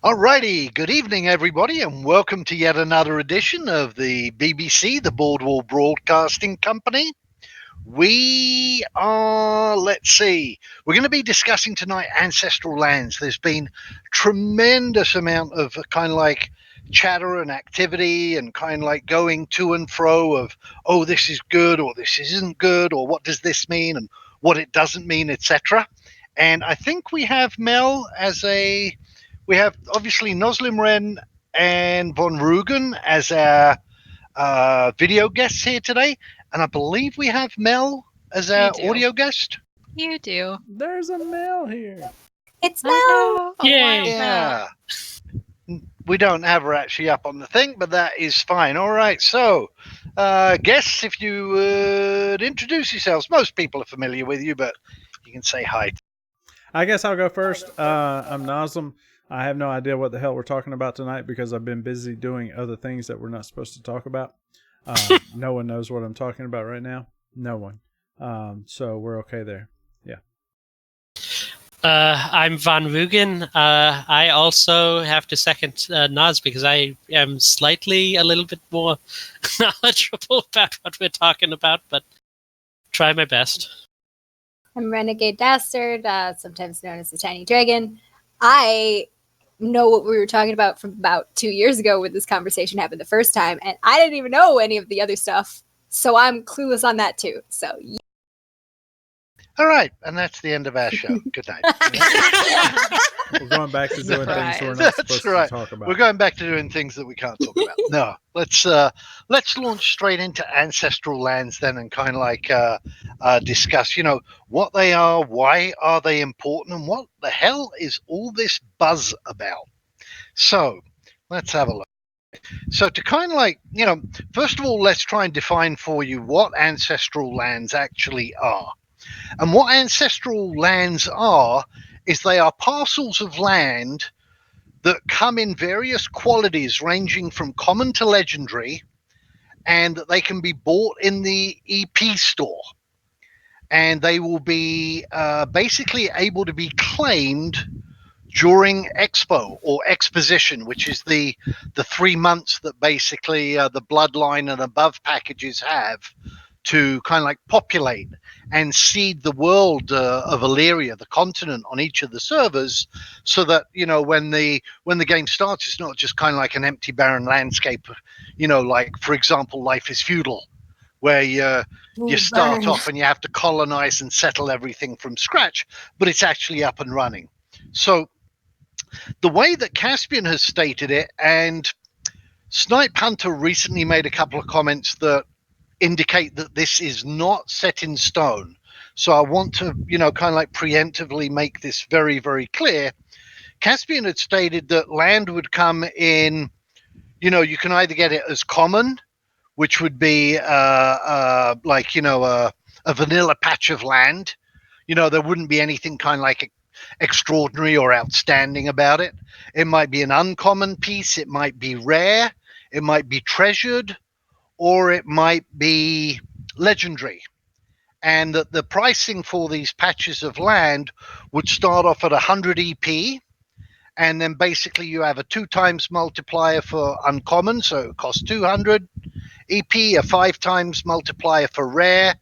Alrighty, good evening, everybody, and welcome to yet another edition of the BBC, the Bordweall Broadcasting Company. We're going to be discussing tonight ancestral lands. There's been tremendous amount of kind of like chatter and activity and kind of like going to and fro of, oh, this is good or this isn't good or what does this mean and what it doesn't mean, etc. And I think we have Mel we have obviously Noslim Wren and Von Rugen as our video guests here today. And I believe we have Mel as our audio guest. You do. There's a Mel here. It's Mel. Oh, Yay. Yeah. We don't have her actually up on the thing, but that is fine. All right. So, guests, if you would introduce yourselves. Most people are familiar with you, but you can say hi. I guess I'll go first. I'm Noslim. I have no idea what the hell we're talking about tonight because I've been busy doing other things that we're not supposed to talk about. No one knows what I'm talking about right now. No one. So we're okay there. Yeah. I'm Van Rugen. I also have to second Nas because I am slightly a little bit more knowledgeable about what we're talking about, but try my best. I'm Renegade Dastard, sometimes known as the Tiny Dragon. I know what we were talking about from about 2 years ago when this conversation happened the first time, and I didn't even know any of the other stuff, so I'm clueless on that too. So, yeah. All right, and that's the end of our show. Good night. We're going back to doing things we're not supposed to talk about. We're going back to doing things that we can't talk about. No, let's launch straight into ancestral lands then, and kind of like discuss, what they are, why are they important, and what the hell is all this buzz about? So let's have a look. So to kind of like, first of all, let's try and define for you what ancestral lands actually are. And what ancestral lands are is they are parcels of land that come in various qualities ranging from common to legendary, and they can be bought in the EP store. And they will be basically able to be claimed during Expo or Exposition, which is the 3 months that basically the Bloodline and above packages have to kind of like populate and seed the world of Illyria, the continent, on each of the servers, so that when the game starts, it's not just kind of like an empty, barren landscape. Like for example, Life is Feudal, where you start off and you have to colonize and settle everything from scratch, but it's actually up and running. So the way that Caspian has stated it, and Snipe Hunter recently made a couple of comments that indicate that this is not set in stone. So I want to, kind of like preemptively make this very, very clear. Caspian had stated that land would come in, you can either get it as common, which would be a vanilla patch of land. There wouldn't be anything kind of like extraordinary or outstanding about it. It might be an uncommon piece. It might be rare. It might be treasured, or it might be legendary. And that the pricing for these patches of land would start off at 100 EP, and then basically you have a 2 times multiplier for uncommon, so it costs 200 EP, a 5 times multiplier for rare,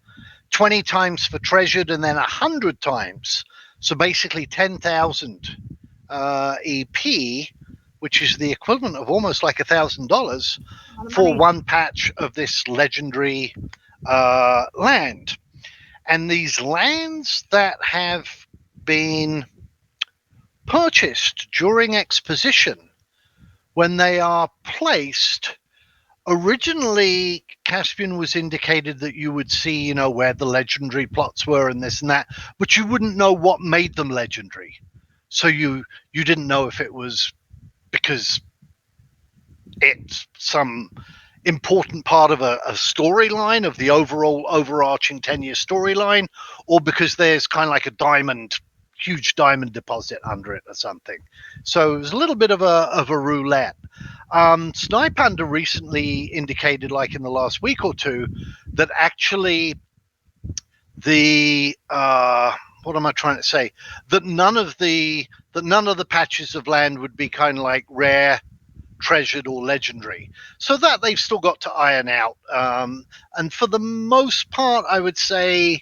20 times for treasured, and then 100 times. So basically 10,000 EP, which is the equivalent of almost like $1,000 for one patch of this legendary land. And these lands that have been purchased during Exposition, when they are placed, originally Caspian was indicated that you would see, where the legendary plots were and this and that, but you wouldn't know what made them legendary. So you didn't know if it was because it's some important part of a storyline of the overall overarching 10-year storyline, or because there's kind of like a huge diamond deposit under it or something. So it was a little bit of a roulette. Snipe Hunter recently indicated, like in the last week or two, that actually the what am I trying to say? That none of the that none of the patches of land would be kind of like rare, treasured, or legendary. So that they've still got to iron out. And for the most part, I would say,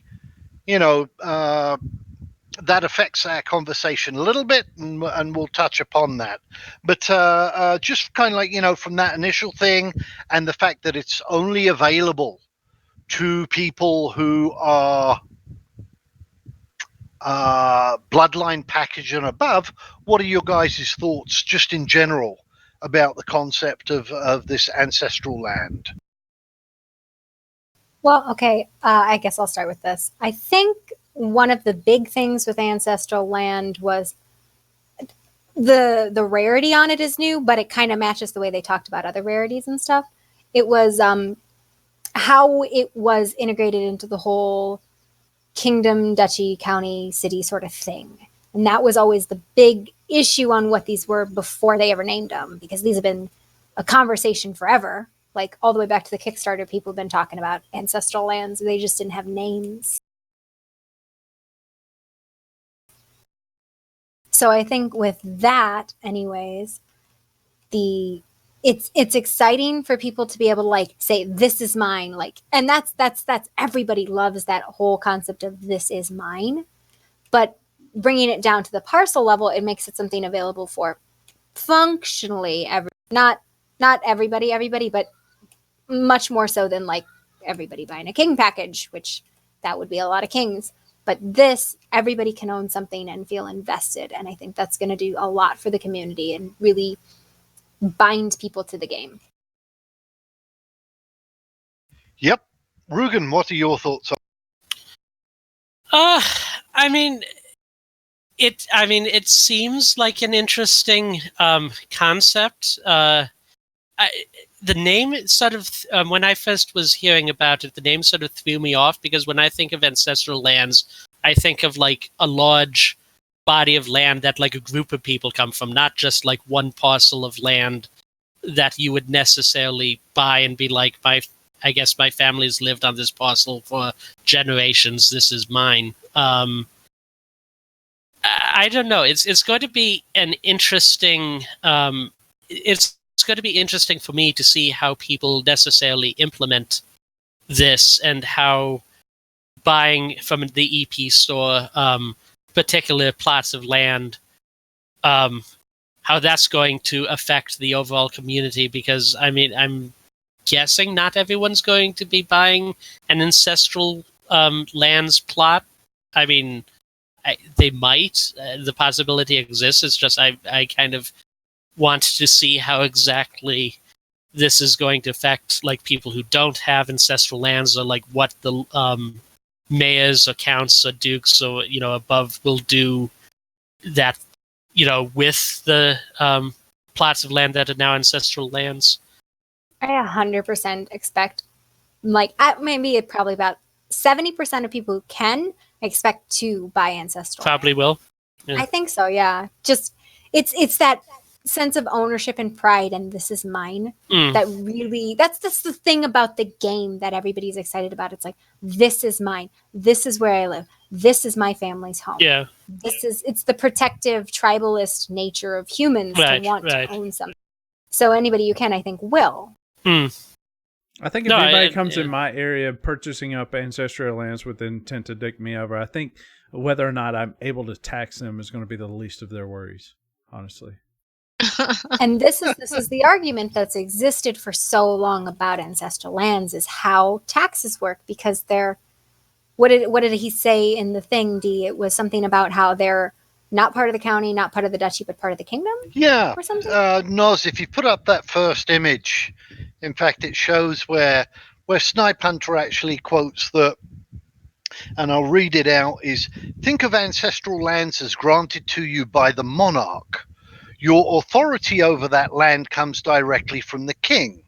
that affects our conversation a little bit, and we'll touch upon that. But just kind of like, from that initial thing and the fact that it's only available to people who are bloodline package and above, what are your guys' thoughts just in general about the concept of this ancestral land? Well, okay, I guess I'll start with this. I think one of the big things with ancestral land was the rarity on it is new, but it kind of matches the way they talked about other rarities and stuff. It was how it was integrated into the whole kingdom, duchy, county, city sort of thing. And that was always the big issue on what these were before they ever named them, because these have been a conversation forever. Like all the way back to the Kickstarter, people have been talking about ancestral lands. They just didn't have names. So I think with that, anyways, it's exciting for people to be able to like say this is mine, like, and that's everybody loves that whole concept of this is mine. But bringing it down to the parcel level, it makes it something available for functionally not everybody, but much more so than like everybody buying a king package, which that would be a lot of kings. But this, everybody can own something and feel invested. And I think that's going to do a lot for the community and really bind people to the game. Yep. Rugen, what are your thoughts on? I mean, it seems like an interesting concept. The name sort of, when I first was hearing about it, the name sort of threw me off, because when I think of ancestral lands, I think of like a large body of land that like a group of people come from, not just like one parcel of land that you would necessarily buy and be like, I guess my family's lived on this parcel for generations. This is mine. I don't know. It's going to be an interesting. It's going to be interesting for me to see how people necessarily implement this, and how buying from the EP store particular plots of land, how that's going to affect the overall community. Because I mean, I'm guessing not everyone's going to be buying an ancestral lands plot. I mean, they might. The possibility exists. It's just I kind of want to see how exactly this is going to affect like people who don't have ancestral lands, or like what the mayors or counts or dukes or above will do that with the plots of land that are now ancestral lands. I 100% expect, like, maybe probably about 70% of people who can expect to buy ancestral. Probably will. Yeah. I think so. Yeah. Just it's that sense of ownership and pride, and this is mine. That really, that's the thing about the game that everybody's excited about. It's like, this is mine. This is where I live. This is my family's home. Yeah. It's the protective tribalist nature of humans to want to own something. So anybody you can, I think, will. I think if anybody comes in my area purchasing up ancestral lands with the intent to dick me over, I think whether or not I'm able to tax them is going to be the least of their worries, honestly. And this is the argument that's existed for so long about ancestral lands, is how taxes work, because they're what did he say in the thing, D? It was something about how they're not part of the county, not part of the duchy, but part of the kingdom? Yeah. Or something? Noz, if you put up that first image, in fact, it shows where Snipe Hunter actually quotes that, and I'll read it out, is, think of ancestral lands as granted to you by the monarch. Your authority over that land comes directly from the king.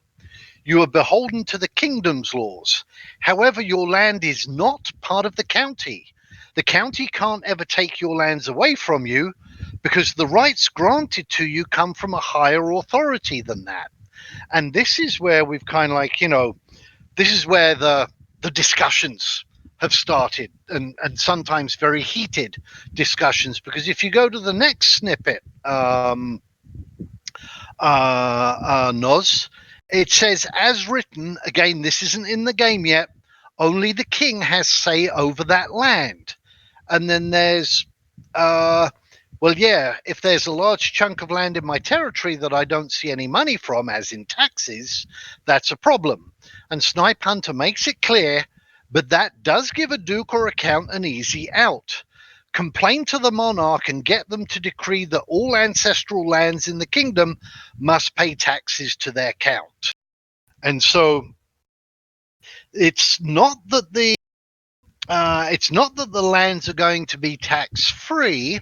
You are beholden to the kingdom's laws. However, your land is not part of the county. The county can't ever take your lands away from you, because the rights granted to you come from a higher authority than that. And this is where we've kind of like, this is where the discussions have started, and sometimes very heated discussions. Because if you go to the next snippet, Noz, it says, as written, again, this isn't in the game yet, only the king has say over that land. And then there's, well, yeah, if there's a large chunk of land in my territory that I don't see any money from, as in taxes, that's a problem. And Snipe Hunter makes it clear, but that does give a duke or a count an easy out. Complain to the monarch and get them to decree that all ancestral lands in the kingdom must pay taxes to their count. And so it's not that the lands are going to be tax free.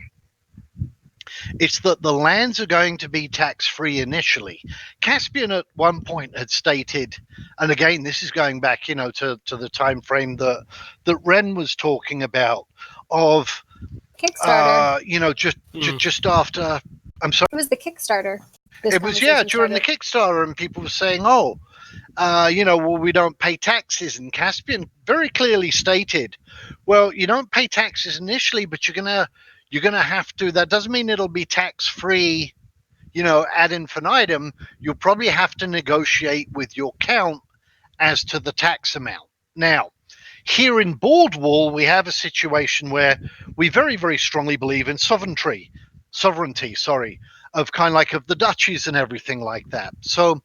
It's that the lands are going to be tax-free initially. Caspian at one point had stated, and again, this is going back, to the time frame that Ren was talking about, of Kickstarter. Just after. I'm sorry. It was the Kickstarter. It was during the Kickstarter, and people were saying, well, we don't pay taxes, and Caspian very clearly stated, well, you don't pay taxes initially, but you're gonna have to. That doesn't mean it'll be tax free, ad infinitum. You'll probably have to negotiate with your count as to the tax amount. Now, here in Bordweall, we have a situation where we very, very strongly believe in sovereignty, of kind of like of the duchies and everything like that. So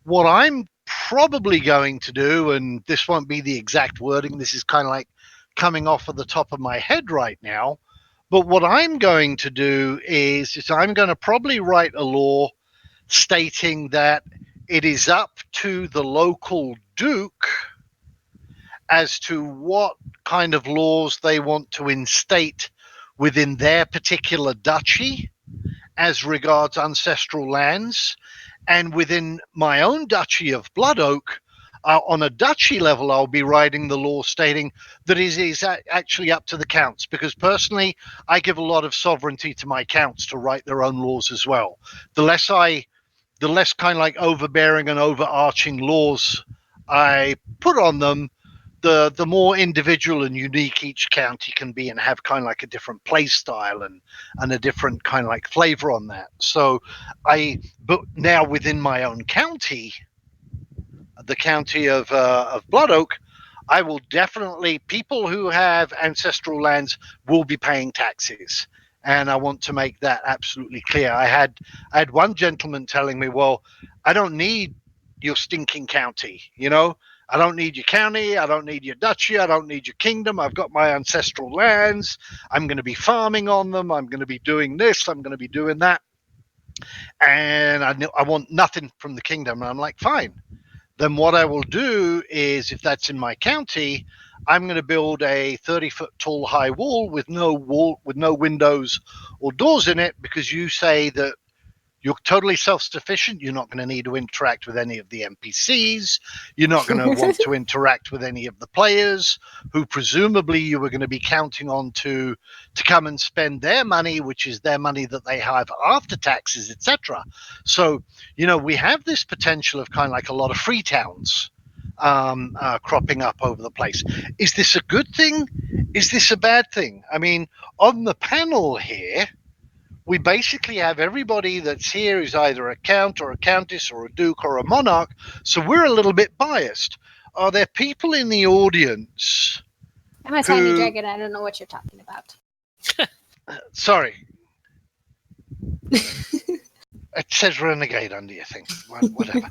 what I'm probably going to do, and this won't be the exact wording, this is kind of like coming off of the top of my head right now, but what I'm going to do is I'm going to probably write a law stating that it is up to the local duke as to what kind of laws they want to instate within their particular duchy as regards ancestral lands. And within my own duchy of Blood Oak, on a duchy level, I'll be writing the law stating that it is actually up to the counts, because personally, I give a lot of sovereignty to my counts to write their own laws as well. The less kind of like overbearing and overarching laws I put on them, the more individual and unique each county can be, and have kind of like a different play style and a different kind of like flavor on that. So but now within my own county, the county of Blood Oak, I will definitely, people who have ancestral lands will be paying taxes. And I want to make that absolutely clear. I had one gentleman telling me, well, I don't need your stinking county, I don't need your county, I don't need your duchy, I don't need your kingdom. I've got my ancestral lands. I'm going to be farming on them. I'm going to be doing this. I'm going to be doing that. And I want nothing from the kingdom. And I'm like, fine. Then what I will do is, if that's in my county, I'm going to build a 30-foot tall high wall with no windows or doors in it, because you say that you're totally self-sufficient. You're not going to need to interact with any of the NPCs. You're not going to want to interact with any of the players who presumably you were going to be counting on to come and spend their money, which is their money that they have after taxes, etc. So, we have this potential of kind of like a lot of free towns cropping up over the place. Is this a good thing? Is this a bad thing? I mean, on the panel here, we basically have everybody that's here is either a count or a countess or a duke or a monarch, so we're a little bit biased. Are there people in the audience? I'm a tiny dragon. I don't know what you're talking about. Sorry. It says renegade under your thing. Whatever.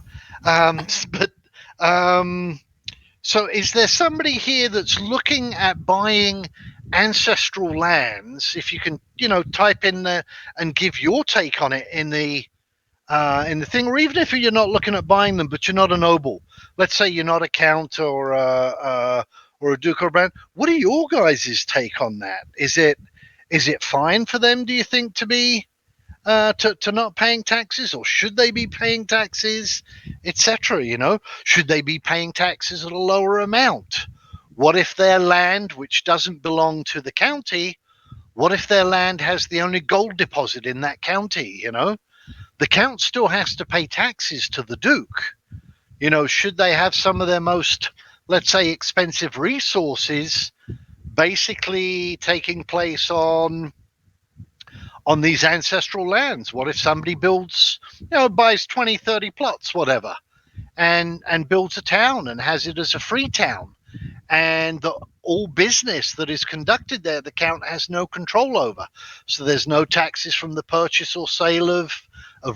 So is there somebody here that's looking at buying ancestral lands? If you can, type in there and give your take on it in the thing, or even if you're not looking at buying them, but you're not a noble. Let's say you're not a count or a duke or a baron. What are your guys' take on that? Is it fine for them, do you think, to be to not paying taxes, or should they be paying taxes, etc.? Should they be paying taxes at a lower amount? What if their land, which doesn't belong to the county, what if their land has the only gold deposit in that county? The count still has to pay taxes to the duke. Should they have some of their most let's say, expensive resources basically taking place on these ancestral lands? What if somebody builds, buys 20, 30 plots, whatever, and builds a town and has it as a free town, and all business that is conducted there, the count has no control over. So there's no taxes from the purchase or sale of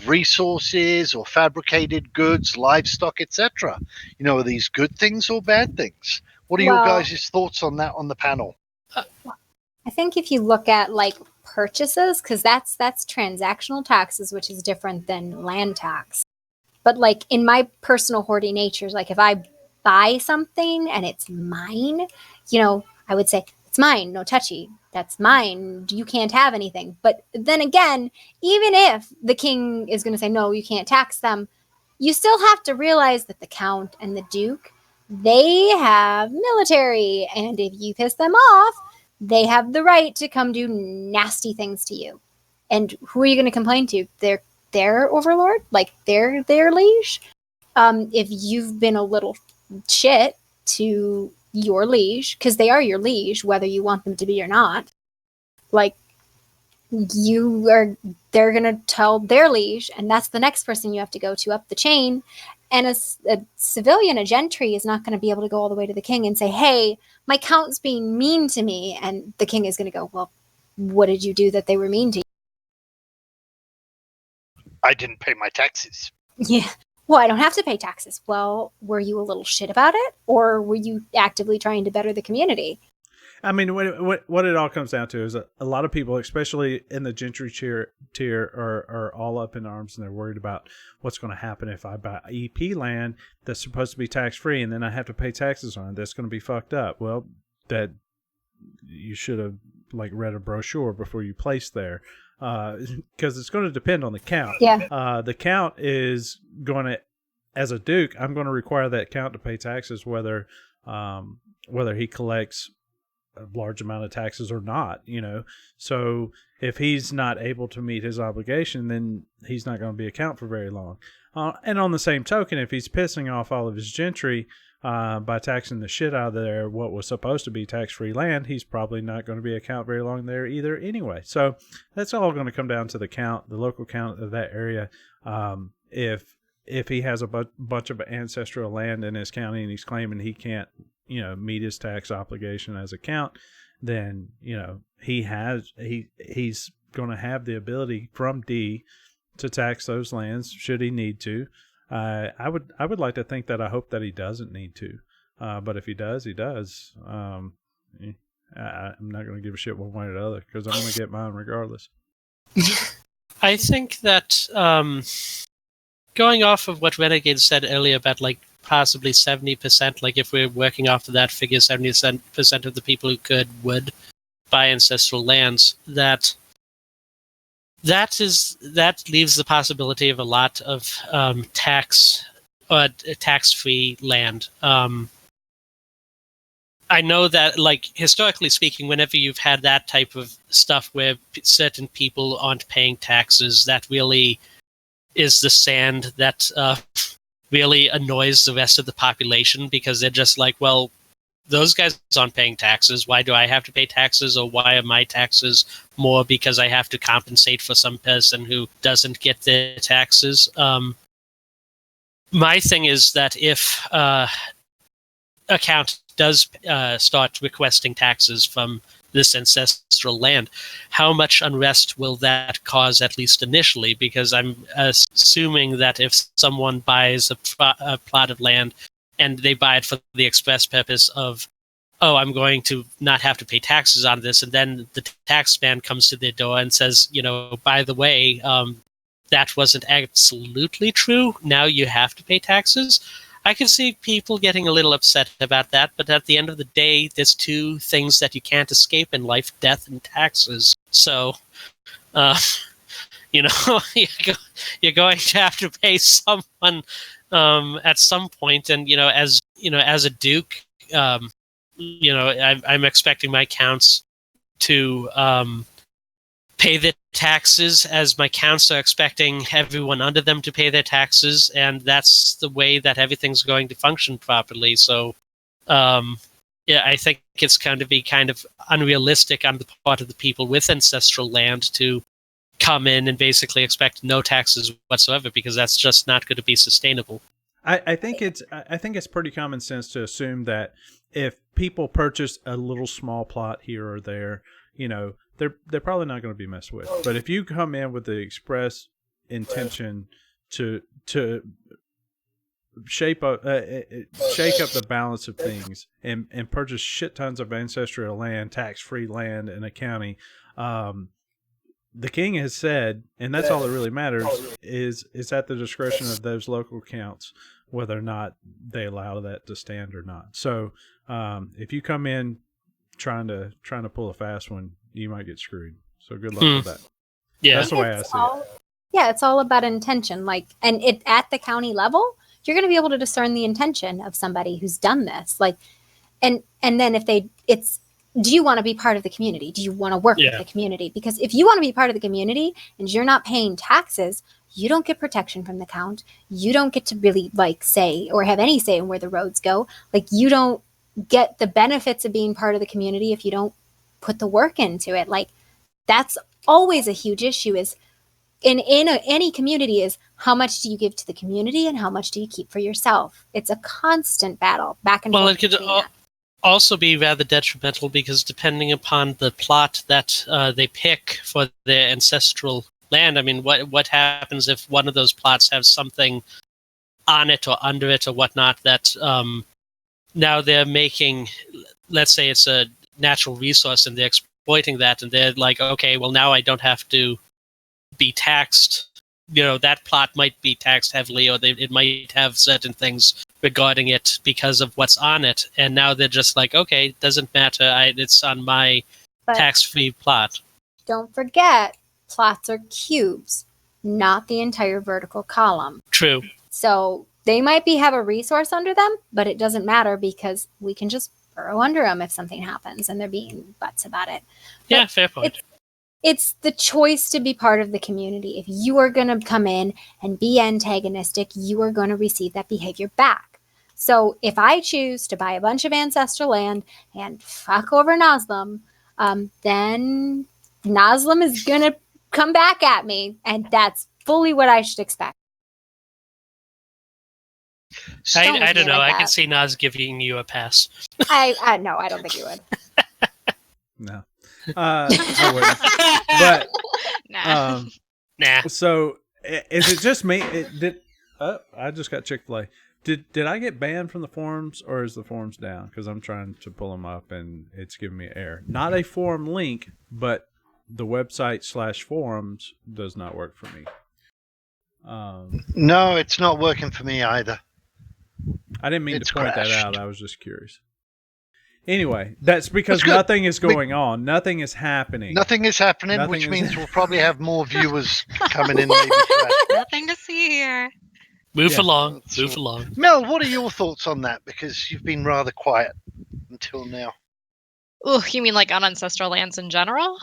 resources or fabricated goods, livestock, etc. Are these good things or bad things? What are your Well, guys' thoughts on that on the panel? I think if you look at like purchases, because that's transactional taxes, which is different than land tax. But like in my personal hoarding natures, like if I buy something and it's mine, I would say it's mine, no touchy. That's mine. You can't have anything. But then again, even if the king is going to say no, you can't tax them, you still have to realize that the count and the duke, they have military, and if you piss them off, they have the right to come do nasty things to you. And who are you going to complain to? Their overlord, like their liege. If you've been a little shit to your liege, because they are your liege, whether you want them to be or not, like they're gonna tell their liege, and that's the next person you have to go to up the chain. And a civilian, a gentry, is not going to be able to go all the way to the king and say, "Hey, my count's being mean to me," and the king is going to go, "Well, what did you do that they were mean to you?" I didn't pay my taxes. Yeah. Well, I don't have to pay taxes. Well, were you a little shit about it, or were you actively trying to better the community? I mean, what it all comes down to is a lot of people, especially in the gentry tier, are all up in arms, and they're worried about what's going to happen if I buy EP land that's supposed to be tax free, and then I have to pay taxes on it. That's going to be fucked up. Well, that you should have read a brochure before you place there, because it's going to depend on the count. Yeah. The count is going to, as a duke, I'm going to require that count to pay taxes, whether he collects a large amount of taxes or not, So if he's not able to meet his obligation, then he's not going to be a count for very long. And on the same token, if he's pissing off all of his gentry by taxing the shit out of their what was supposed to be tax-free land, he's probably not going to be a count very long there either anyway. So that's all going to come down to the count, the local count of that area. If he has a bunch of ancestral land in his county and he's claiming he can't meet his tax obligation as a count, then he's going to have the ability from D to tax those lands should he need to. I would like to think that I hope that he doesn't need to, but if he does, he does. I'm not going to give a shit one way or the other because I'm going to get mine regardless. I think that going off of what Renegade said earlier about possibly 70%, if we're working off of that figure, 70% of the people who would buy ancestral lands, that leaves the possibility of a lot of tax-free land. I know that, historically speaking, whenever you've had that type of stuff where certain people aren't paying taxes, that really is the sand that really annoys the rest of the population, because they're just like, well, those guys aren't paying taxes. Why do I have to pay taxes? Or why are my taxes more because I have to compensate for some person who doesn't get their taxes? My thing is that if account does start requesting taxes from this ancestral land, how much unrest will that cause, at least initially? Because I'm assuming that if someone buys a plot of land and they buy it for the express purpose of, oh, I'm going to not have to pay taxes on this, and then the tax man comes to their door and says, by the way, that wasn't absolutely true, now you have to pay taxes. I can see people getting a little upset about that, but at the end of the day, there's two things that you can't escape in life: death and taxes. So, you're going to have to pay someone at some point. And as a duke, I'm expecting my counts to pay their taxes, as my counts are expecting everyone under them to pay their taxes, and that's the way that everything's going to function properly. So Yeah, I think it's going to be kind of unrealistic on the part of the people with ancestral land to come in and basically expect no taxes whatsoever, because that's just not going to be sustainable. I think it's pretty common sense to assume that if people purchase a little small plot here or there, they're probably not going to be messed with. But if you come in with the express intention to shake up the balance of things and purchase shit tons of ancestral land, tax-free land in a county, the king has said, and that's all that really matters, is at the discretion of those local counts whether or not they allow that to stand or not. So if you come in trying to pull a fast one, you might get screwed. So good luck with that. Yeah, that's the way I see it. Yeah, it's all about intention. And at the county level, you're going to be able to discern the intention of somebody who's done this. And then do you want to be part of the community? Do you want to work with the community? Because if you want to be part of the community and you're not paying taxes, you don't get protection from the count. You don't get to really say or have any say in where the roads go. You don't get the benefits of being part of the community if you don't put the work into it. That's always a huge issue is in any community is how much do you give to the community and how much do you keep for yourself? It's a constant battle back and forth. Well, it could also be rather detrimental because depending upon the plot that they pick for their ancestral land, I mean, what happens if one of those plots has something on it or under it or whatnot that now they're making, let's say it's a natural resource and they're exploiting that, and they're like, okay, well, now I don't have to be taxed. That plot might be taxed heavily, or it might have certain things regarding it because of what's on it, and now they're just like, okay, it doesn't matter, it's on my tax-free plot. Don't forget, plots are cubes, not the entire vertical column. True. So they might have a resource under them, but it doesn't matter because we can just burrow under them if something happens, and they're being butts about it. Yeah, fair point. It's the choice to be part of the community. If you are going to come in and be antagonistic, you are going to receive that behavior back. So if I choose to buy a bunch of ancestral land and fuck over Nazlum, then Nazlum is going to come back at me, and that's fully what I should expect. I don't know. I can see Naz giving you a pass. No, I don't think you would. No. I wouldn't. But nah. So is it just me? I just got Chick-fil-A. Did I get banned from the forums, or is the forums down? Because I'm trying to pull them up and it's giving me an error. Not a forum link, but the website /forums does not work for me. No, it's not working for me either. I didn't mean to point that out. I was just curious. Anyway, that's because That's nothing is going on. Nothing is happening. Nothing is happening, which means we'll probably have more viewers coming in. Maybe nothing to see here. Move along. Mel, what are your thoughts on that? Because you've been rather quiet until now. Oh, you mean on ancestral lands in general?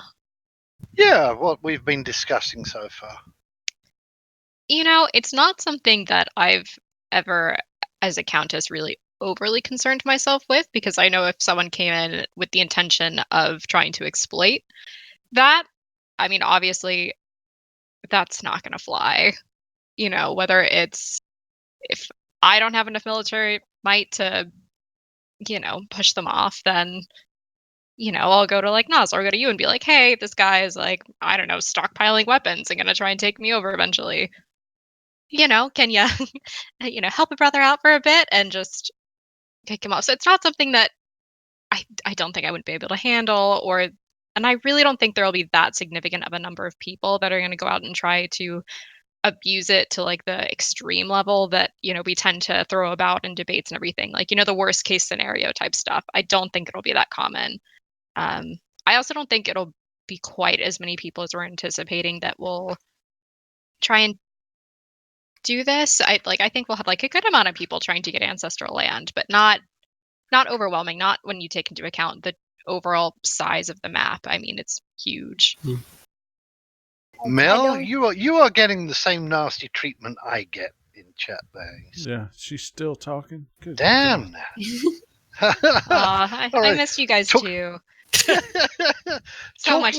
Yeah, what we've been discussing so far. It's not something that I've ever, as a countess, really overly concerned myself with, because I know if someone came in with the intention of trying to exploit that, I mean, obviously, that's not going to fly. Whether it's if I don't have enough military might to, push them off, then, I'll go to Nas or go to you and be like, hey, this guy is I don't know, stockpiling weapons and going to try and take me over eventually. Can you, help a brother out for a bit and just kick him off? So it's not something that I don't think I would be able to handle, and I really don't think there will be that significant of a number of people that are going to go out and try to abuse it to the extreme level that, we tend to throw about in debates and everything. The worst case scenario type stuff. I don't think it'll be that common. I also don't think it'll be quite as many people as we're anticipating that will try and do this. I think we'll have a good amount of people trying to get ancestral land, but not overwhelming, not when you take into account the overall size of the map. I mean, it's huge. Mel, you are getting the same nasty treatment I get in chat there. Yeah, she's still talking. Good Damn. I All right. missed you guys Talk- too. So much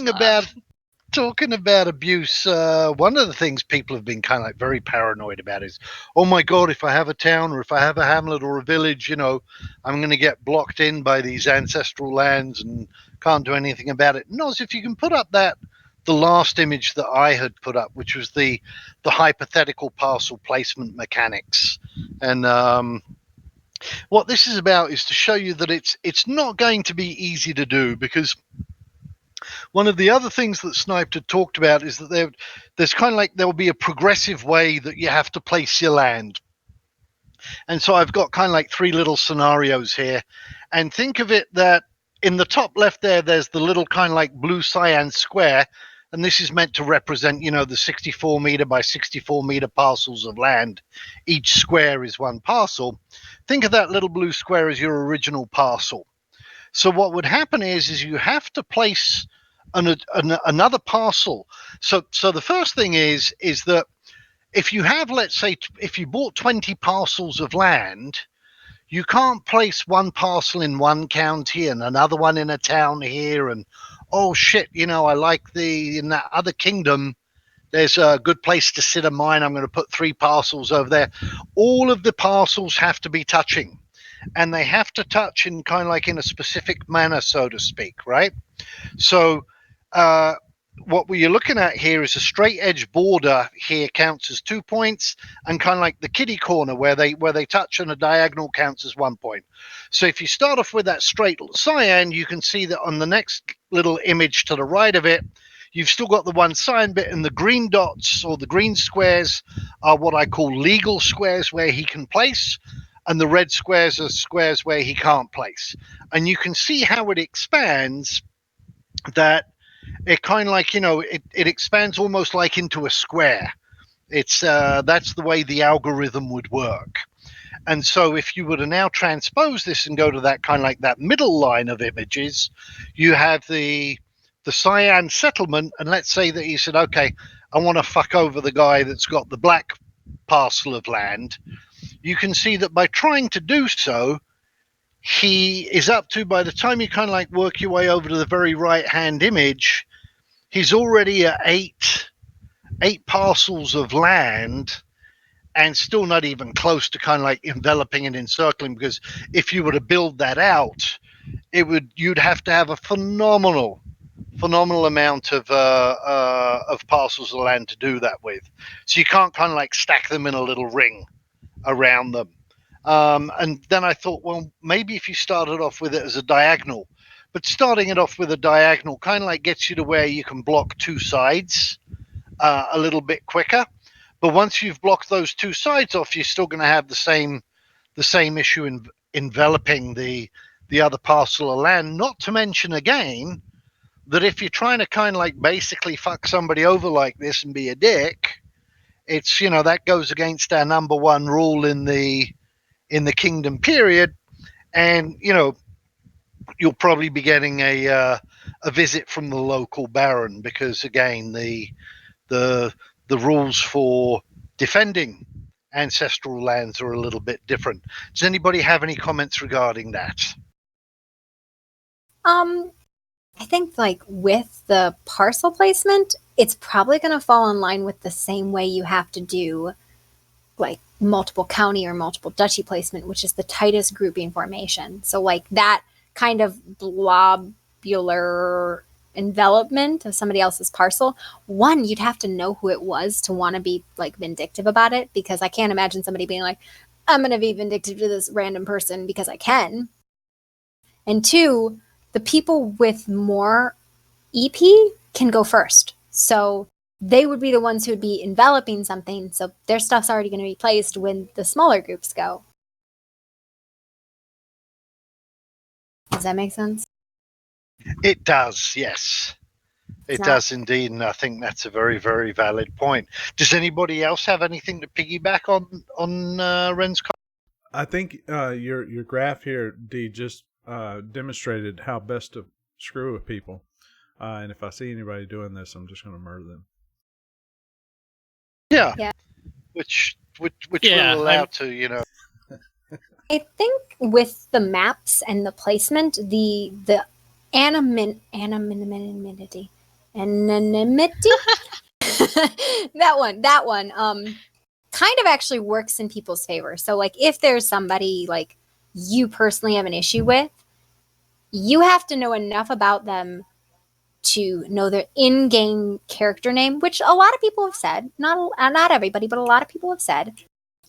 Talking love. about abuse, one of the things people have been kind of like very paranoid about is, oh my god, if I have a town or if I have a hamlet or a village, I'm going to get blocked in by these ancestral lands and can't do anything about it. Noz, if you can put up the last image that I had put up, which was the hypothetical parcel placement mechanics, and what this is about is to show you that it's not going to be easy to do, because one of the other things that Snipe had talked about is that there's kind of like there'll be a progressive way that you have to place your land. And so I've got kind of like three little scenarios here. And think of it that in the top left there's the little kind of like blue cyan square. And this is meant to represent, the 64 meter by 64 meter parcels of land. Each square is one parcel. Think of that little blue square as your original parcel. So what would happen is you have to place another parcel. So the first thing is that if you have, let's say, if you bought 20 parcels of land, you can't place one parcel in one county and another one in a town here. And oh shit, I like in that other kingdom, there's a good place to sit a mine. I'm going to put 3 parcels over there. All of the parcels have to be touching, and they have to touch in kind of like in a specific manner, so to speak, right? So what you're looking at here is a straight edge border here counts as 2 points, and kind of like the kitty corner where they touch and a diagonal counts as 1 point. So if you start off with that straight cyan, you can see that on the next little image to the right of it, you've still got the one cyan bit, and the green dots or the green squares are what I call legal squares where he can place, and the red squares are squares where he can't place. And you can see how it expands, that it kind of like, it expands almost like into a square. It's that's the way the algorithm would work. And so if you were to now transpose this and go to that kind of like that middle line of images, you have the cyan settlement, and let's say that he said, okay, I want to fuck over the guy that's got the black parcel of land. You can see that by trying to do so, he is up to, by the time you kind of like work your way over to the very right hand image, he's already at eight parcels of land, and still not even close to kind of like enveloping and encircling, because if you were to build that out, you'd have to have a phenomenal amount of parcels of land to do that with. So you can't kind of like stack them in a little ring around them. And then I thought, well, maybe if you started off with it as a diagonal, but starting it off with a diagonal kind of like gets you to where you can block 2 sides a little bit quicker. But once you've blocked those 2 sides off, you're still going to have the same issue in enveloping the other parcel of land. Not to mention again that if you're trying to kind of like basically fuck somebody over like this and be a dick, it's that goes against our number 1 rule in the kingdom period, and you'll probably be getting a visit from the local baron, because again the rules for defending ancestral lands are a little bit different. Does anybody have any comments regarding that? I think like with the parcel placement, it's probably going to fall in line with the same way you have to do like multiple county or multiple duchy placement, which is the tightest grouping formation. So like that kind of blobular envelopment of somebody else's parcel, one, you'd have to know who it was to want to be like vindictive about it, because I can't imagine somebody being like, I'm going to be vindictive to this random person because I can. And 2, the people with more EP can go first. So they would be the ones who would be enveloping something. So their stuff's already going to be placed when the smaller groups go. Does that make sense? It does, yes. It does indeed, and I think that's a very, very valid point. Does anybody else have anything to piggyback on Ren's comment? I think your graph here, D, just demonstrated how best to screw with people. And if I see anybody doing this, I'm just going to murder them. Yeah. Which Yeah, we're allowed to, I think with the maps and the placement, the anonymity, that one, kind of actually works in people's favor. So, like, if there's somebody like you personally have an issue with, you have to know enough about them to know their in-game character name, which a lot of people have said, not everybody, but a lot of people have said,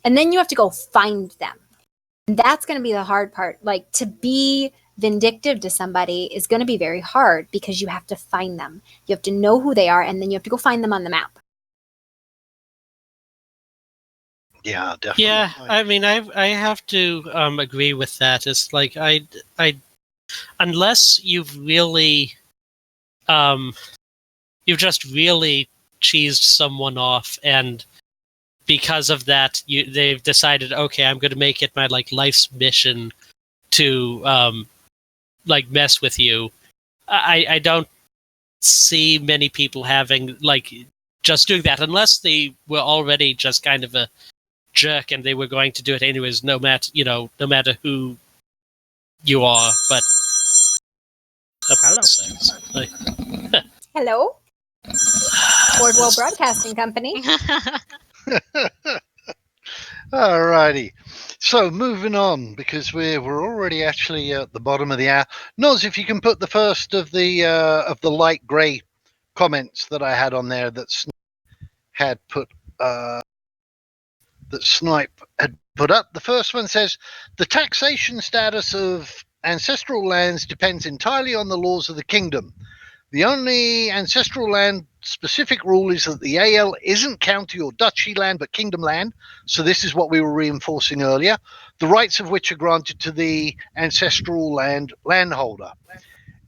and then you have to go find them. And that's going to be the hard part. Like, to be vindictive to somebody is going to be very hard because you have to find them. You have to know who they are, and then you have to go find them on the map. Yeah, definitely. Yeah, I mean, I have to agree with that. It's like I unless you've really you've just really cheesed someone off, and because of that, they've decided, okay, I'm going to make it my like life's mission to like mess with you. I don't see many people having like just doing that unless they were already just kind of a jerk and they were going to do it anyways, no matter who you are. But Hello. Hello, Bordweall Broadcasting Company. Alrighty. So moving on, because we're already actually at the bottom of the hour. Noz, if you can put the first of the light grey comments that I had on there that Snipe had put up. The first one says the taxation status of ancestral lands depends entirely on the laws of the kingdom. The only ancestral land specific rule is that the AL isn't county or duchy land, but kingdom land. So this is what we were reinforcing earlier, the rights of which are granted to the ancestral landholder.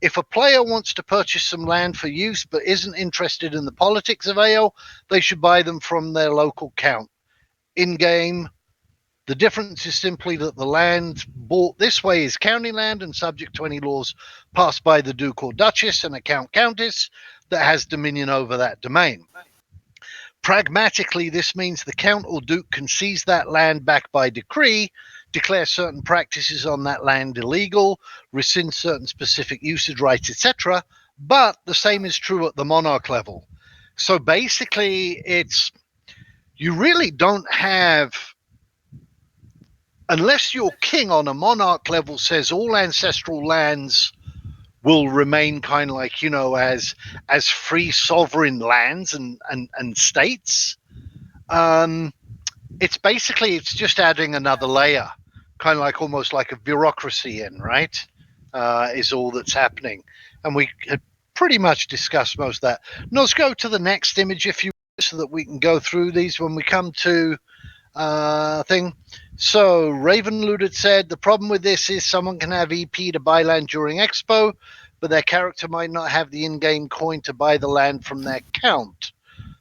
If a player wants to purchase some land for use but isn't interested in the politics of AL, they should buy them from their local count. In-game, the difference is simply that the land bought this way is county land and subject to any laws passed by the Duke or Duchess and a countess that has dominion over that domain. Pragmatically, this means the count or duke can seize that land back by decree, declare certain practices on that land illegal, rescind certain specific usage rights, etc. But the same is true at the monarch level. So basically, you really don't have, unless your king on a monarch level says all ancestral lands will remain kind of like, as free sovereign lands and states, it's just adding another layer, kind of like almost like a bureaucracy in, right? Is all that's happening. And we had pretty much discussed most of that. Now let's go to the next image, if you will, so that we can go through these when we come to thing. So Ravenloot had said the problem with this is someone can have EP to buy land during Expo, but their character might not have the in-game coin to buy the land from their count.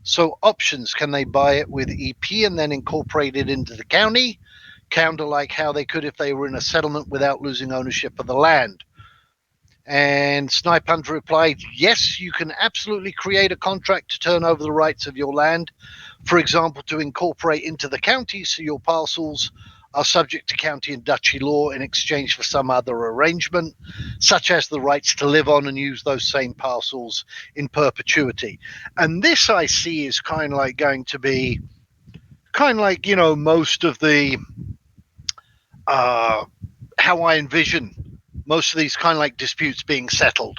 So options, can they buy it with EP and then incorporate it into the county? Counter like how they could if they were in a settlement without losing ownership of the land. And Snipe Hunter replied, yes, you can absolutely create a contract to turn over the rights of your land. For example, to incorporate into the county so your parcels are subject to county and duchy law in exchange for some other arrangement, such as the rights to live on and use those same parcels in perpetuity. And this I see is kind of like going to be kind of like, most of the how I envision most of these kind of like disputes being settled,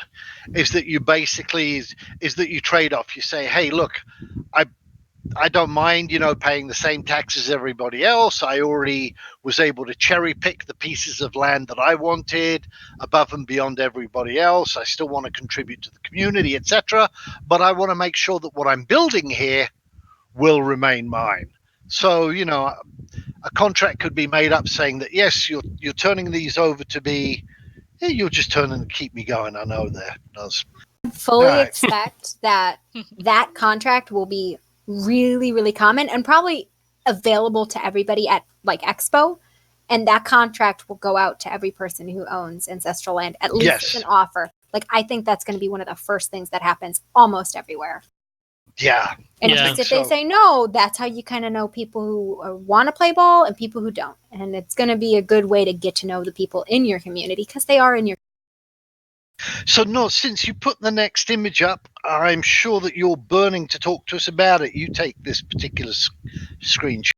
is that you basically is that you trade off. You say, hey, look, I don't mind, paying the same taxes as everybody else. I already was able to cherry pick the pieces of land that I wanted above and beyond everybody else. I still want to contribute to the community, etc. But I want to make sure that what I'm building here will remain mine. So, a contract could be made up saying that, yes, you're turning these over to be, you'll just turn and keep me going. I know that does. Fully expect that contract will be really, really common and probably available to everybody at like Expo. And that contract will go out to every person who owns ancestral land, at least as an offer. Like, I think that's going to be one of the first things that happens almost everywhere. Yeah. And Yeah. just if they So- say no, that's how you kind of know people who want to play ball and people who don't. And it's going to be a good way to get to know the people in your community because they are in your. So, no, since you put the next image up, I'm sure that you're burning to talk to us about it. You take this particular screenshot.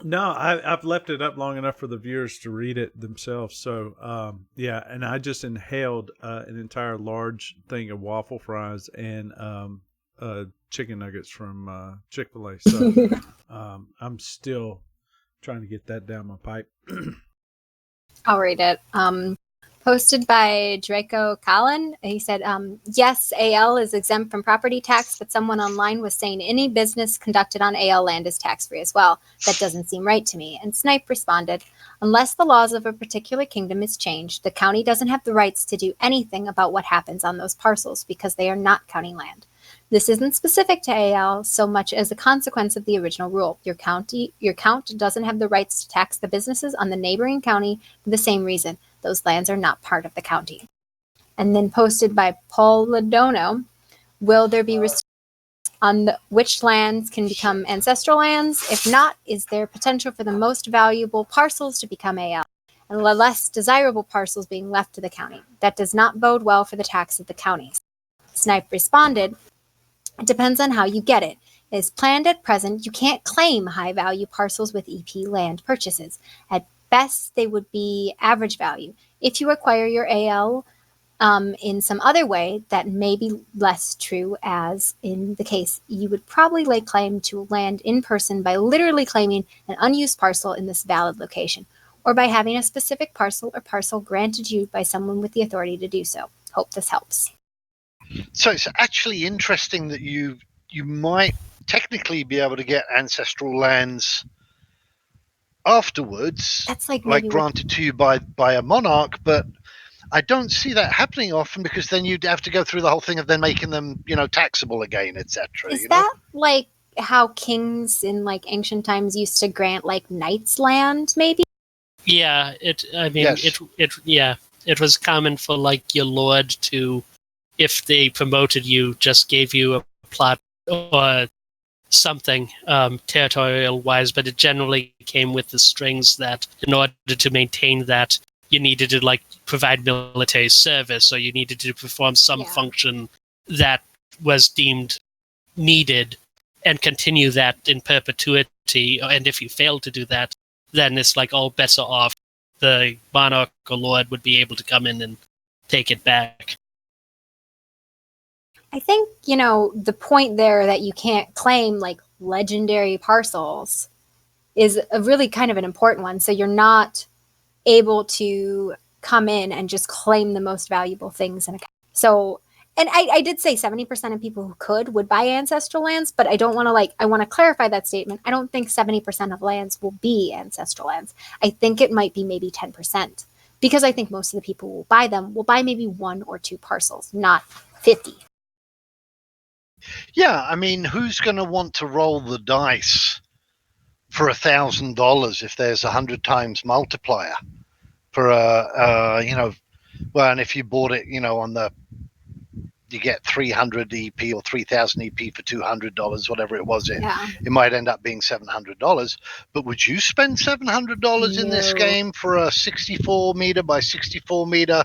No, I've left it up long enough for the viewers to read it themselves. So, yeah, and I just inhaled an entire large thing of waffle fries and chicken nuggets from Chick-fil-A. So, I'm still trying to get that down my pipe. I'll read it. Posted by Draco Collin. He said, yes, AL is exempt from property tax, but someone online was saying any business conducted on AL land is tax-free as well. That doesn't seem right to me. And Snipe responded, unless the laws of a particular kingdom is changed, the county doesn't have the rights to do anything about what happens on those parcels because they are not county land. This isn't specific to AL so much as a consequence of the original rule. Your count doesn't have the rights to tax the businesses on the neighboring county for the same reason. Those lands are not part of the county. And then posted by Paul Ladono, will there be restrictions on which lands can become ancestral lands? If not, is there potential for the most valuable parcels to become AL and the less desirable parcels being left to the county? That does not bode well for the tax of the counties. Snipe responded, it depends on how you get it. As planned at present, you can't claim high-value parcels with EP land purchases. At best, they would be average value. If you acquire your AL in some other way, that may be less true, as in the case, you would probably lay claim to land in person by literally claiming an unused parcel in this valid location, or by having a specific parcel or parcel granted you by someone with the authority to do so. Hope this helps. So it's actually interesting that you might technically be able to get ancestral lands afterwards, That's like granted to you by a monarch, but I don't see that happening often because then you'd have to go through the whole thing of then making them, taxable again, etc. Is that like how kings in like ancient times used to grant like knights land, maybe? Yeah, it was common for like your lord to, if they promoted you, just gave you a plot or something territorial wise, but it generally came with the strings that in order to maintain that, you needed to like provide military service, or you needed to perform some function that was deemed needed and continue that in perpetuity. And if you failed to do that, then it's like all bets are off. The monarch or lord would be able to come in and take it back. I think, the point there that you can't claim like legendary parcels is a really kind of an important one. So you're not able to come in and just claim the most valuable things in a. So, and I did say 70% of people who would buy ancestral lands, but I don't want to I want to clarify that statement. I don't think 70% of lands will be ancestral lands. I think it might be maybe 10%, because I think most of the people who will buy them will buy maybe 1 or 2 parcels, not 50. Yeah, I mean, who's going to want to roll the dice for $1,000 if there's 100 times multiplier for well, and if you bought it, you get 300 EP or 3,000 EP for $200, whatever it was. It might end up being $700. But would you spend $700 in this game for a 64 meter by 64 meter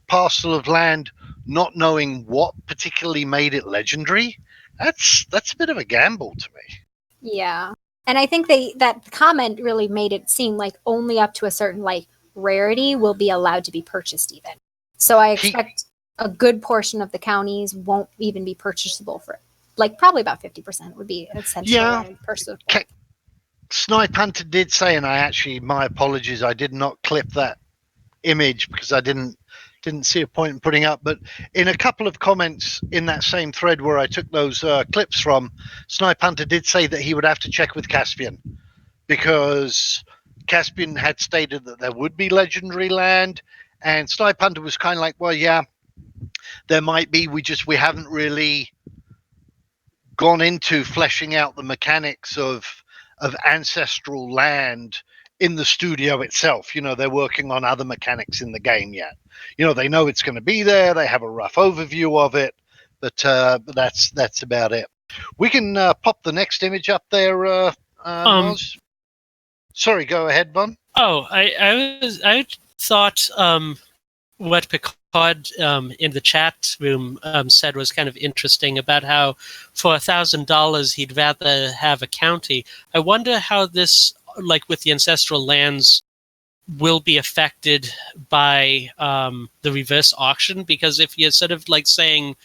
parcel of land, not knowing what particularly made it legendary? That's a bit of a gamble to me. Yeah. And I think that comment really made it seem like only up to a certain rarity will be allowed to be purchased even. So I expect a good portion of the counties won't even be purchasable for probably about 50% would be essentially purchasable. Snipe Hunter did say, and my apologies, I did not clip that image because I didn't see a point in putting up, but in a couple of comments in that same thread where I took those clips from, Snipe Hunter did say that he would have to check with Caspian, because Caspian had stated that there would be legendary land, and Snipe Hunter was kind of like, well, yeah, there might be, we haven't really gone into fleshing out the mechanics of ancestral land in the studio itself. They're working on other mechanics in the game yet. They know it's going to be there. They have a rough overview of it, but that's about it. We can pop the next image up there, Noz. Sorry, go ahead, Bon. Oh, I thought what Picard in the chat room said was kind of interesting about how for $1,000 he'd rather have a county. I wonder how this, like with the ancestral lands, will be affected by the reverse auction, because if you're sort of like saying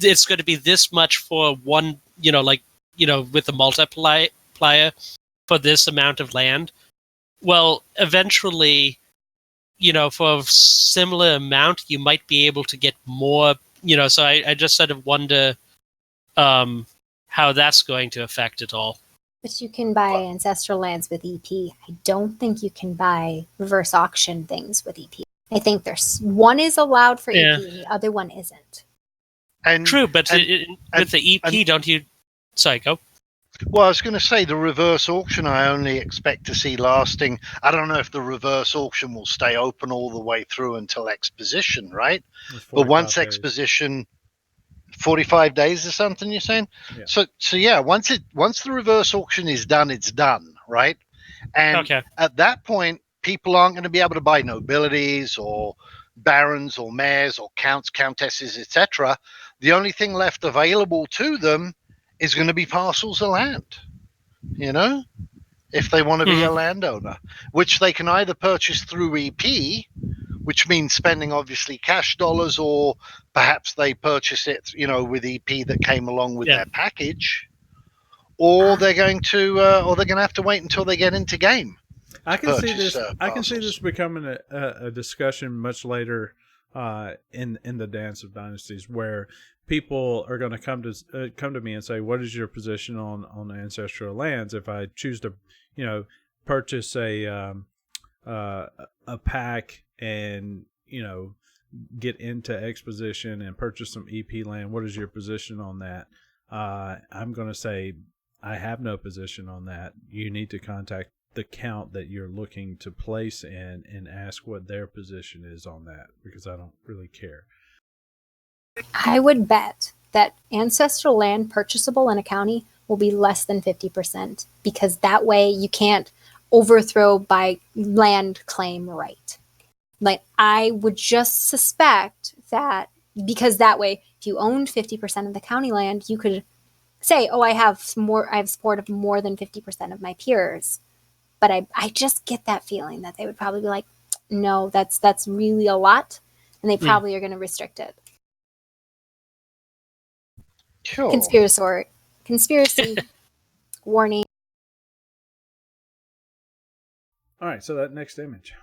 it's going to be this much for one, with the multiplier for this amount of land, well, eventually, for a similar amount, you might be able to get more, so I just sort of wonder how that's going to affect it all. But you can buy ancestral lands with EP. I don't think you can buy reverse auction things with EP. I think there's one is allowed for EP and the other one isn't. True, but with the EP, don't you... Sorry, go. Well, I was going to say the reverse auction I only expect to see lasting. I don't know if the reverse auction will stay open all the way through until exposition, right? But once days. exposition, 45 days or something, you're saying? Yeah. So yeah, once the reverse auction is done, it's done, right? And at that point, people aren't going to be able to buy nobilities or barons or mayors or counts, countesses, etc. The only thing left available to them is going to be parcels of land, if they want to be a landowner, which they can either purchase through EP, which means spending obviously cash dollars, or perhaps they purchase it, with EP that came along with their package, or they're going to have to wait until they get into game. I can see this. I can see this becoming a discussion much later in the Dance of Dynasties, where people are going to come to me and say, "What is your position on ancestral lands? If I choose to, purchase a pack and get into exposition and purchase some EP land, what is your position on that?" I'm going to say, I have no position on that. You need to contact the count that you're looking to place in and ask what their position is on that, because I don't really care. I would bet that ancestral land purchasable in a county will be less than 50%, because that way you can't overthrow by land claim right. Like, I would just suspect that, because that way, if you owned 50% of the county land, you could say, "Oh, I have support of more than 50% of my peers." But I just get that feeling that they would probably be like, "No, that's really a lot," and they probably are going to restrict it. Sure. Conspiracy warning. All right, so that next image.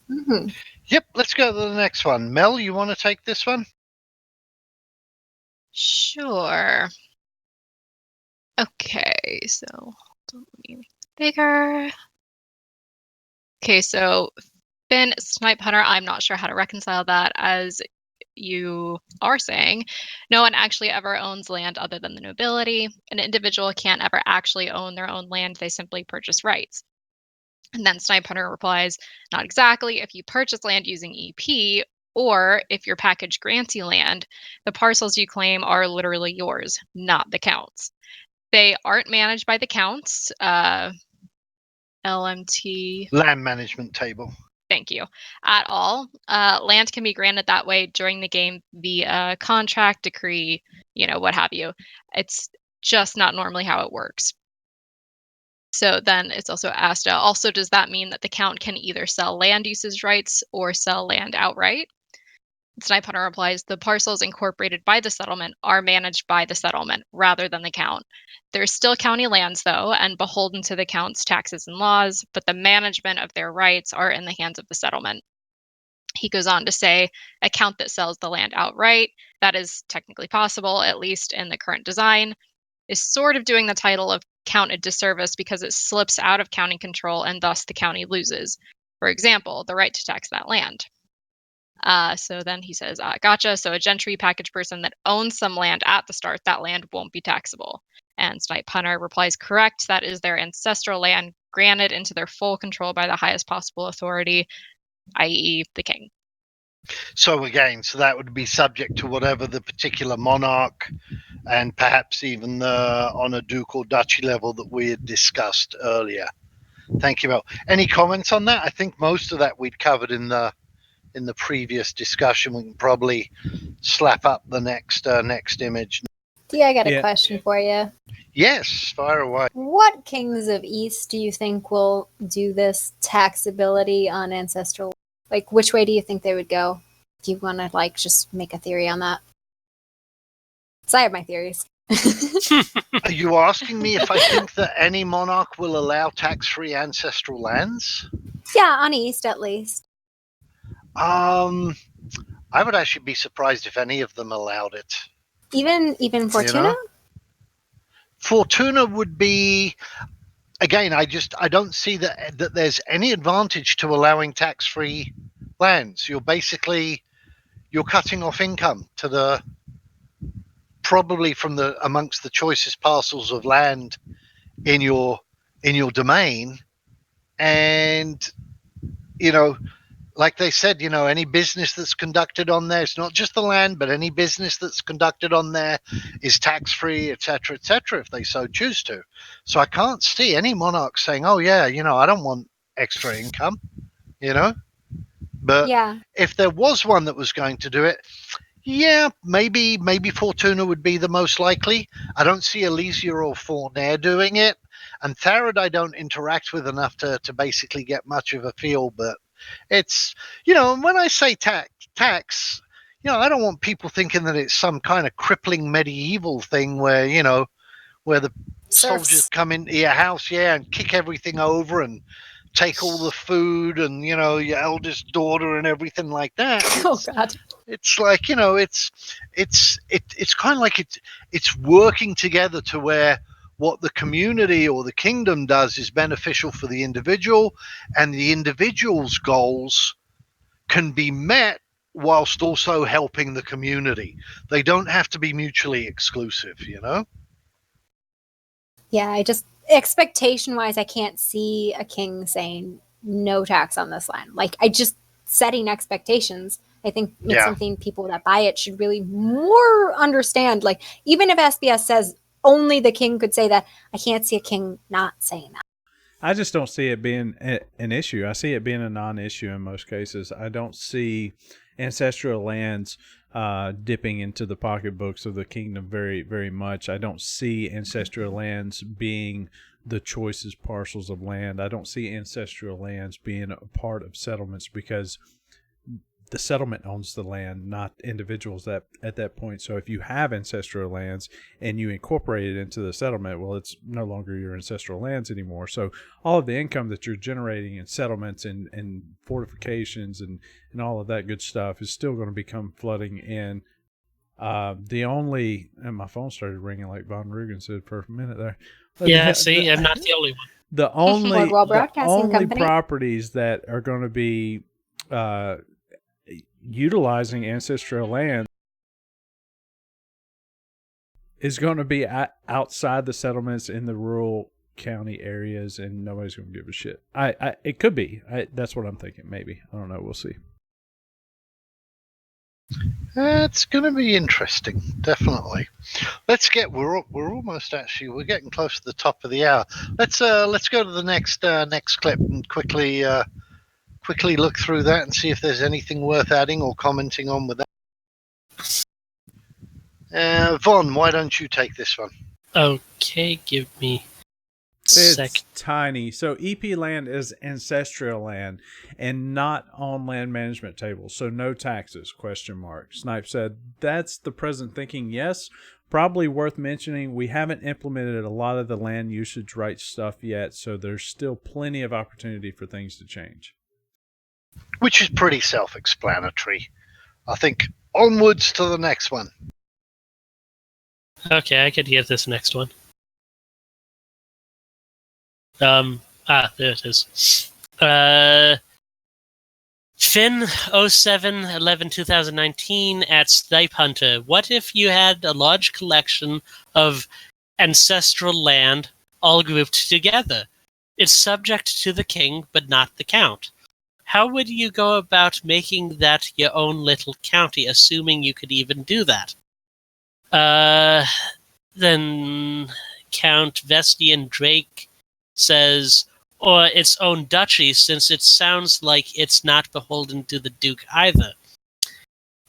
Mm-hmm. Yep, let's go to the next one. Mel, you want to take this one? Sure. Okay, so let me make it bigger. Okay, so Finn, Snipe Hunter, I'm not sure how to reconcile that. As you are saying, no one actually ever owns land other than the nobility. An individual can't ever actually own their own land, they simply purchase rights. And then Snipe Hunter replies, not exactly. If you purchase land using EP, or if your package grants you land, the parcels you claim are literally yours, not the count's. They aren't managed by the counts. LMT. Land management table. Thank you. At all. Land can be granted that way during the game via contract, decree, what have you. It's just not normally how it works. So then it's also asked, also, does that mean that the count can either sell land usage rights or sell land outright? Snipe Hunter replies, the parcels incorporated by the settlement are managed by the settlement rather than the count. They're still county lands, though, and beholden to the count's taxes and laws, but the management of their rights are in the hands of the settlement. He goes on to say, a count that sells the land outright, that is technically possible, at least in the current design, is sort of doing the title of count a disservice because it slips out of county control and thus the county loses. For example, the right to tax that land. So then he says, gotcha. So a gentry package person that owns some land at the start, that land won't be taxable. And Snipe Hunter replies, correct. That is their ancestral land granted into their full control by the highest possible authority, i.e. the king. So again, so that would be subject to whatever the particular monarch, and perhaps even on a duke or duchy level that we had discussed earlier. Thank you, Mel. Any comments on that? I think most of that we'd covered in the previous discussion. We can probably slap up the next image. D, I got a Yeah. question for you. Yes, fire away. What kings of East do you think will do this taxability on Ancestral? Like, which way do you think they would go? Do you want to, like, just make a theory on that? So I have my theories. Are you asking me if I think that any monarch will allow tax-free ancestral lands? Yeah, on East at least. I would actually be surprised if any of them allowed it. Even Fortuna? Fortuna would be, again, I don't see that there's any advantage to allowing tax-free lands. You're cutting off income to the, probably from the amongst the choicest parcels of land in your domain. And like they said, any business that's conducted on there, it's not just the land, but any business that's conducted on there is tax-free, et cetera, if they so choose to. So I can't see any monarch saying, oh yeah, I don't want extra income, but Yeah. if there was one that was going to do it, yeah, maybe Fortuna would be the most likely. I don't see Elysia or Fornair doing it, and Tharad I don't interact with enough to basically get much of a feel, but it's, when I say tax, I don't want people thinking that it's some kind of crippling medieval thing where, where the soldiers come into your house, and kick everything over and take all the food and, your eldest daughter and everything like that. Oh God. It's like, it's kind of like it's working together to where what the community or the kingdom does is beneficial for the individual, and the individual's goals can be met whilst also helping the community. They don't have to be mutually exclusive, Yeah, expectation-wise, I can't see a king saying no tax on this land. Like, setting expectations. I think it's something people that buy it should really more understand. Like, even if SBS says only the king could say that, I can't see a king not saying that. I just don't see it being an issue. I see it being a non-issue in most cases. I don't see ancestral lands dipping into the pocketbooks of the kingdom very, very much. I don't see ancestral lands being the choicest parcels of land. I don't see ancestral lands being a part of settlements because the settlement owns the land, not individuals at that point. So if you have ancestral lands and you incorporate it into the settlement, well, it's no longer your ancestral lands anymore. So all of the income that you're generating in settlements and fortifications and all of that good stuff is still going to become flooding in. And my phone started ringing like Von Rugen said for a minute there. Yeah, see, I'm not the only one. The only, Bordweall Broadcasting Company. Properties that are going to be utilizing ancestral land is going to be outside the settlements in the rural county areas, and nobody's going to give a shit. It could be. That's what I'm thinking. Maybe, I don't know. We'll see. It's going to be interesting, definitely. We're almost actually we're getting close to the top of the hour. Let's go to the next clip and quickly look through that and see if there's anything worth adding or commenting on with that. Von, why don't you take this one? Okay, give me a sec. It's tiny. So EP land is ancestral land and not on land management tables. So no taxes, ? Snipe said, that's the present thinking. Yes, probably worth mentioning. We haven't implemented a lot of the land usage rights stuff yet. So there's still plenty of opportunity for things to change. Which is pretty self-explanatory. I think onwards to the next one. Okay, I could get this next one. There it is. Finn 07/11/2019 at Snipe Hunter. What if you had a large collection of ancestral land all grouped together? It's subject to the king, but not the count. how would you go about making that your own little county, assuming you could even do that? Then Count Vestian Drake says, or its own duchy, since it sounds like it's not beholden to the Duke either.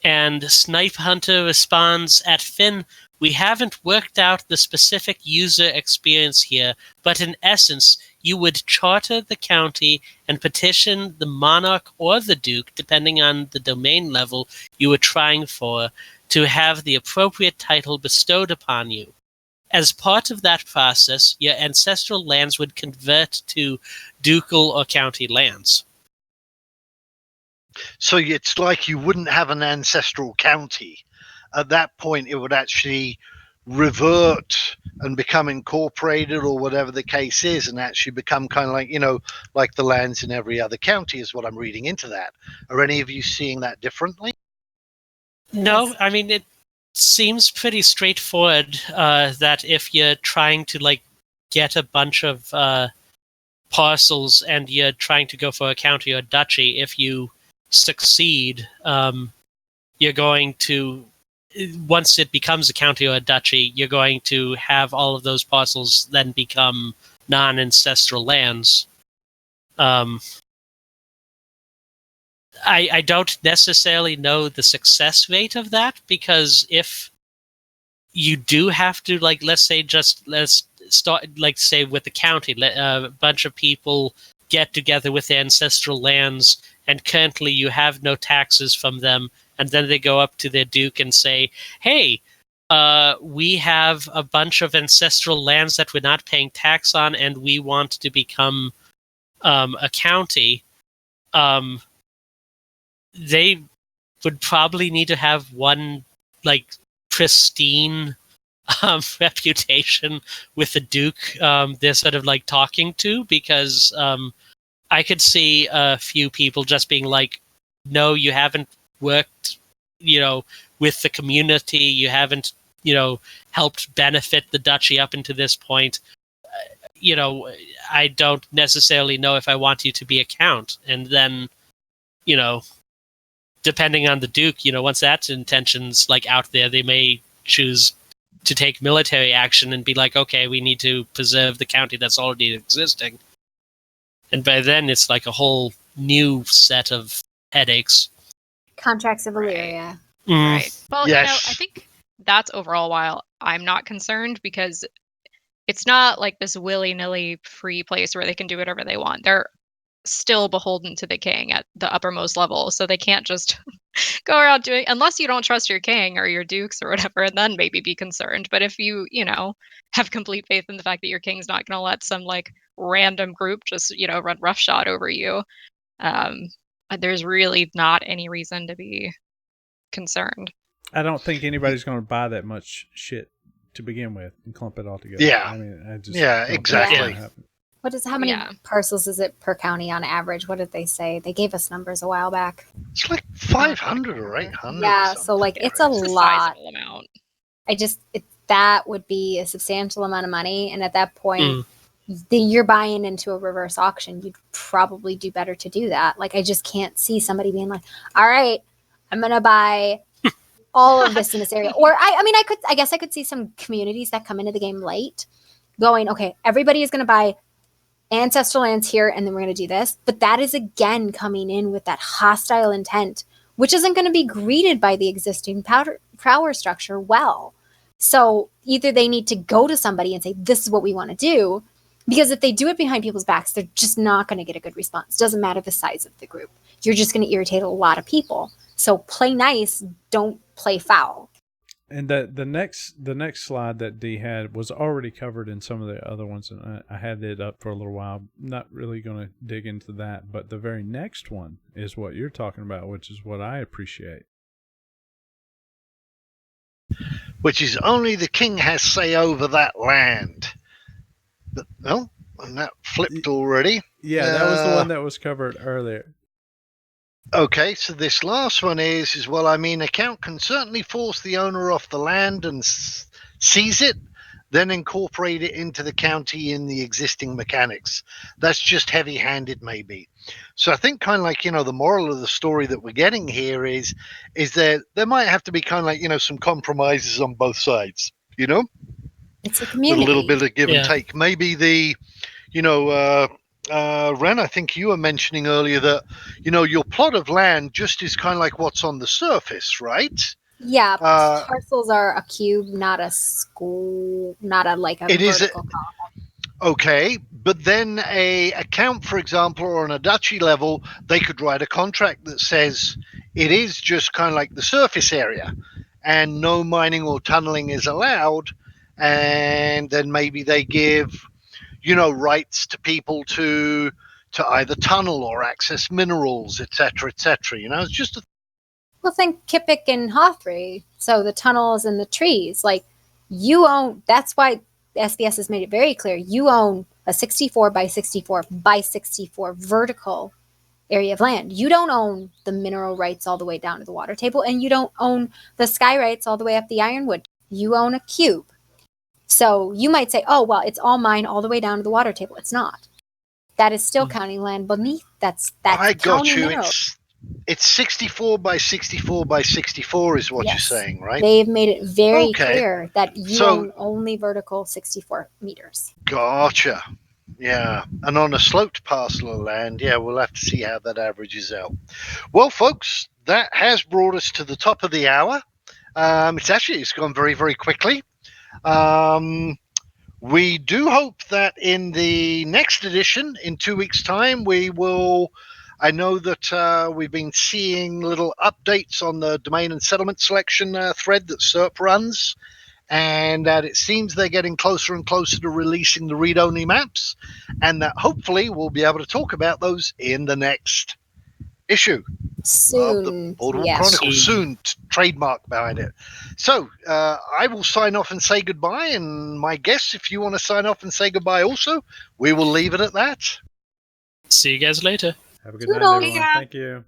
And Snipe Hunter responds, at Finn, we haven't worked out the specific user experience here, but in essence, you would charter the county and petition the monarch or the duke, depending on the domain level you were trying for, to have the appropriate title bestowed upon you. As part of that process, your ancestral lands would convert to ducal or county lands. So it's like you wouldn't have an ancestral county. At that point, it would actually revert and become incorporated or whatever the case is, and actually become kind of like, like the lands in every other county is what I'm reading into that. Are any of you seeing that differently? No, Yes. I mean, it seems pretty straightforward that if you're trying to get a bunch of parcels and you're trying to go for a county or duchy, if you succeed, you're going to, once it becomes a county or a duchy, you're going to have all of those parcels then become non-ancestral lands. I don't necessarily know the success rate of that, because if you do have to, let's start, say with the county, a bunch of people get together with their ancestral lands, and currently you have no taxes from them, and then they go up to their duke and say, hey, we have a bunch of ancestral lands that we're not paying tax on, and we want to become a county. They would probably need to have one pristine reputation with the duke they're sort of talking to, because I could see a few people just being like, no, you haven't worked with the community, you haven't helped benefit the duchy up until this point. I don't necessarily know if I want you to be a count. And then depending on the duke, once that intention's out there, they may choose to take military action and be like, okay, we need to preserve the county that's already existing. And by then, it's a whole new set of headaches. Contracts of Illyria. Right. Well, Yes. I think that's overall why I'm not concerned, because it's not like this willy-nilly free place where they can do whatever they want. They're still beholden to the king at the uppermost level, so they can't just go around doing, unless you don't trust your king or your dukes or whatever, and then maybe be concerned. But if you have complete faith in the fact that your king's not going to let some random group just run roughshod over you, there's really not any reason to be concerned. I don't think anybody's going to buy that much shit to begin with and clump it all together. Yeah. I mean, I just Yeah, don't think exactly. it's gonna happen. How many Yeah. parcels is it per county on average? What did they say? They gave us numbers a while back. It's like 500 or 800. Yeah, or so something. it's a It's a lot. sizable amount. That would be a substantial amount of money, and at that point, Mm. you're buying into a reverse auction. You'd probably do better to do that. I just can't see somebody being like, "All right, I'm gonna buy all of this in this area." Or I guess I could see some communities that come into the game late, going, "Okay, everybody is gonna buy ancestral lands here, and then we're gonna do this." But that is again coming in with that hostile intent, which isn't going to be greeted by the existing power structure well. So either they need to go to somebody and say, this is what we want to do, because if they do it behind people's backs, they're just not going to get a good response. Doesn't matter the size of the group. You're just going to irritate a lot of people. So play nice, don't play foul. And the next slide that D had was already covered in some of the other ones, and I had it up for a little while. Not really going to dig into that, but the very next one is what you're talking about, which is what I appreciate. Which is only the king has say over that land. But, no, and that flipped already. Yeah, that was the one that was covered earlier. Okay, so this last one is well, I mean, a count can certainly force the owner off the land and seize it, then incorporate it into the county in the existing mechanics. That's just heavy-handed, maybe. So I think kind of like, the moral of the story that we're getting here is that there might have to be kind of like, some compromises on both sides, It's a with a community. little bit of give and Yeah. take. Maybe Ren, I think you were mentioning earlier that, your plot of land just is kind of like what's on the surface, right? Yeah, Uh, parcels are a cube, not a school, not a like a It is vertical column. Okay, but then a account, for example, or on a duchy level, they could write a contract that says it is just kind of like the surface area, and no mining or tunneling is allowed. And then maybe they give, rights to people to either tunnel or access minerals, etc., etc. It's just Well, think Kippick and Hawthry. So the tunnels and the trees, like you own. That's why SBS has made it very clear. You own a 64 by 64 by 64 vertical area of land. You don't own the mineral rights all the way down to the water table, and you don't own the sky rights all the way up the ironwood. You own a cube. So you might say, oh, well, it's all mine all the way down to the water table. It's not. That is still county land beneath. That's I got county you. mineral. It's 64 by 64 by 64 is what Yes. you're saying, right? They've made it very Okay. clear that you So- own only vertical 64 meters. Gotcha. Yeah. And on a sloped parcel of land, we'll have to see how that averages out. Well, folks, that has brought us to the top of the hour. It's gone very, very quickly. We do hope that in the next edition, in 2 weeks' time, I know that we've been seeing little updates on the domain and settlement selection thread that SERP runs, and that it seems they're getting closer and closer to releasing the read-only maps, and that hopefully we'll be able to talk about those in the next issue of the Soon. Bordweall Yes. Chronicles. Soon, trademark behind it. So I will sign off and say goodbye, and my guests, if you want to sign off and say goodbye also, we will leave it at that. See you guys later. Have a good night, Toodles. everyone. Yeah. Thank you.